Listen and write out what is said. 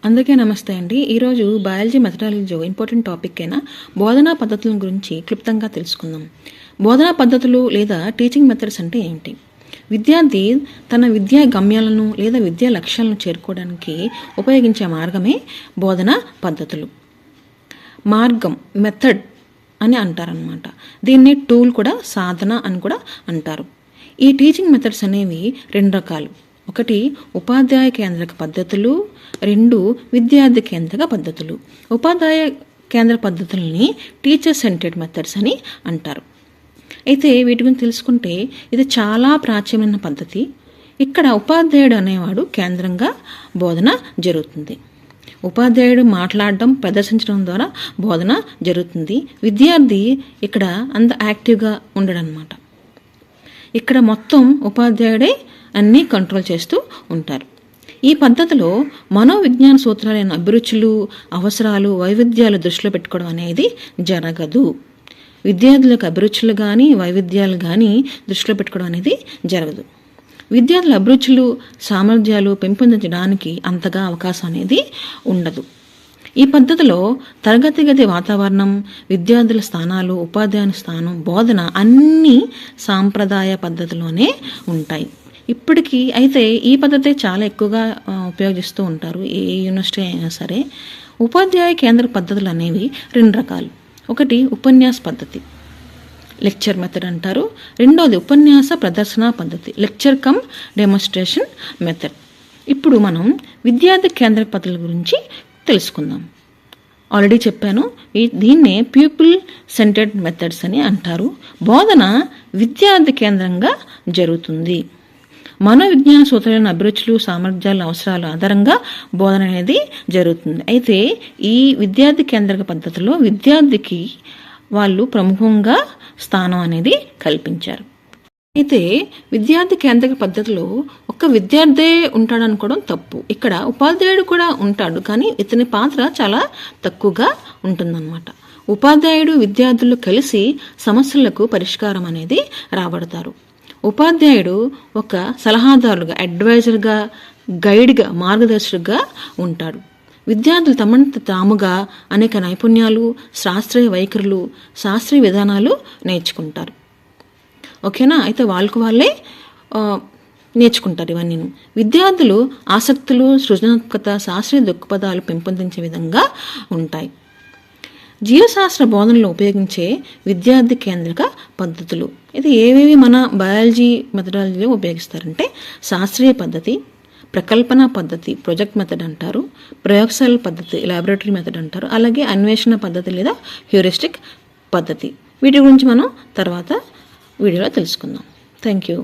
అందరికీ నమస్తే అండి. ఈరోజు బయాలజీ మెథడాలజీలో ఇంపార్టెంట్ టాపిక్ అయిన బోధనా పద్ధతుల గురించి క్లుప్తంగా తెలుసుకుందాం. బోధనా పద్ధతులు లేదా టీచింగ్ మెథడ్స్ అంటే ఏంటి? విద్యార్థి తన విద్యా గమ్యాలను లేదా విద్యా లక్ష్యాలను చేరుకోవడానికి ఉపయోగించే మార్గమే బోధనా పద్ధతులు. మార్గం మెథడ్ అని అంటారనమాట. దీన్ని టూల్ కూడా సాధన అని కూడా అంటారు. ఈ టీచింగ్ మెథడ్స్ అనేవి రెండు రకాలు. ఒకటి ఉపాధ్యాయ కేంద్రక పద్ధతులు, రెండు విద్యార్థి కేంద్రక పద్ధతులు. ఉపాధ్యాయ కేంద్ర పద్ధతులని టీచర్ సెంటర్డ్ మెథడ్స్ అని అంటారు. అయితే వీటి గురించి తెలుసుకుంటే ఇది చాలా ప్రాచీనమైన పద్ధతి. ఇక్కడ ఉపాధ్యాయుడు అనేవాడు కేంద్రంగా బోధన జరుగుతుంది. ఉపాధ్యాయుడు మాట్లాడడం, ప్రదర్శించడం ద్వారా బోధన జరుగుతుంది. విద్యార్థి ఇక్కడ అంత యాక్టివ్గా ఉండడనమాట. ఇక్కడ మొత్తం ఉపాధ్యాయుడే అన్నీ కంట్రోల్ చేస్తూ ఉంటారు. ఈ పద్ధతిలో మనోవిజ్ఞాన సూత్రాలైన అభిరుచులు, అవసరాలు, వైవిధ్యాలు దృష్టిలో పెట్టుకోవడం అనేది జరగదు. విద్యార్థులకు అభిరుచులు కానీ వైవిధ్యాలు కానీ దృష్టిలో పెట్టుకోవడం అనేది జరగదు. విద్యార్థుల అభిరుచులు, సామర్థ్యాలు పెంపొందించడానికి అంతగా అవకాశం అనేది ఉండదు. ఈ పద్ధతిలో తరగతి గది వాతావరణం, విద్యార్థుల స్థానాలు, ఉపాధ్యాయుని స్థానం, బోధన అన్నీ సాంప్రదాయ పద్ధతిలోనే ఉంటాయి. ఇప్పటికీ అయితే ఈ పద్ధతి చాలా ఎక్కువగా ఉపయోగిస్తూ ఉంటారు ఏ యూనివర్సిటీ అయినా సరే. ఉపాధ్యాయ కేంద్ర పద్ధతులు అనేవి రెండు రకాలు. ఒకటి ఉపన్యాస పద్ధతి, లెక్చర్ మెథడ్ అంటారు. రెండోది ఉపన్యాస ప్రదర్శన పద్ధతి, లెక్చర్ కమ్ డెమోన్స్ట్రేషన్ మెథడ్. ఇప్పుడు మనం విద్యార్థి కేంద్ర పద్ధతుల గురించి తెలుసుకుందాం. ఆల్రెడీ చెప్పాను, దీన్నే ప్యూపిల్ సెంటర్డ్ మెథడ్స్ అని అంటారు. బోధన విద్యార్థి కేంద్రంగా జరుగుతుంది. మనోవిజ్ఞాన సూత్రాలైన అభిరుచులు, సామర్థ్యాల, అవసరాల ఆధారంగా బోధన అనేది జరుగుతుంది. అయితే ఈ విద్యార్థి కేంద్రక పద్ధతిలో విద్యార్థికి వాళ్ళు ప్రముఖంగా స్థానం అనేది కల్పించారు. అయితే విద్యార్థి కేంద్రక పద్ధతిలో ఒక్క విద్యార్థే ఉంటాడనుకోవడం తప్పు. ఇక్కడ ఉపాధ్యాయుడు కూడా ఉంటాడు, కానీ ఇతని పాత్ర చాలా తక్కువగా ఉంటుందన్నమాట. ఉపాధ్యాయుడు విద్యార్థులు కలిసి సమస్యలకు పరిష్కారం అనేది రాబడతారు. ఉపాధ్యాయుడు ఒక సలహాదారుగా, అడ్వైజర్గా, గైడ్గా, మార్గదర్శకుగా ఉంటాడు. విద్యార్థులు తమను తాముగా అనేక నైపుణ్యాలు, శాస్త్రీయ వైఖరులు, శాస్త్రీయ విధానాలు నేర్చుకుంటారు. ఓకేనా? అయితే వాళ్ళకు వాళ్ళే నేర్చుకుంటారు ఇవన్నీ. విద్యార్థులు ఆసక్తులు, సృజనాత్మకత, శాస్త్రీయ దృక్పథాలు పెంపొందించే విధంగా ఉంటాయి. జీవశాస్త్ర బోధనలో ఉపయోగించే విద్యార్థి కేంద్రక పద్ధతులు ఇది ఏవేవి మన బయాలజీ మెథడాలజీలో ఉపయోగిస్తారంటే శాస్త్రీయ పద్ధతి, ప్రకల్పన పద్ధతి, ప్రాజెక్ట్ మెథడ్ అంటారు, ప్రయోగశాల పద్ధతి, ల్యాబొరేటరీ మెథడ్ అంటారు, అలాగే అన్వేషణ పద్ధతి లేదా హ్యూరిస్టిక్ పద్ధతి. వీటి గురించి మనం తర్వాత వీడియోలో తెలుసుకుందాం. Thank you.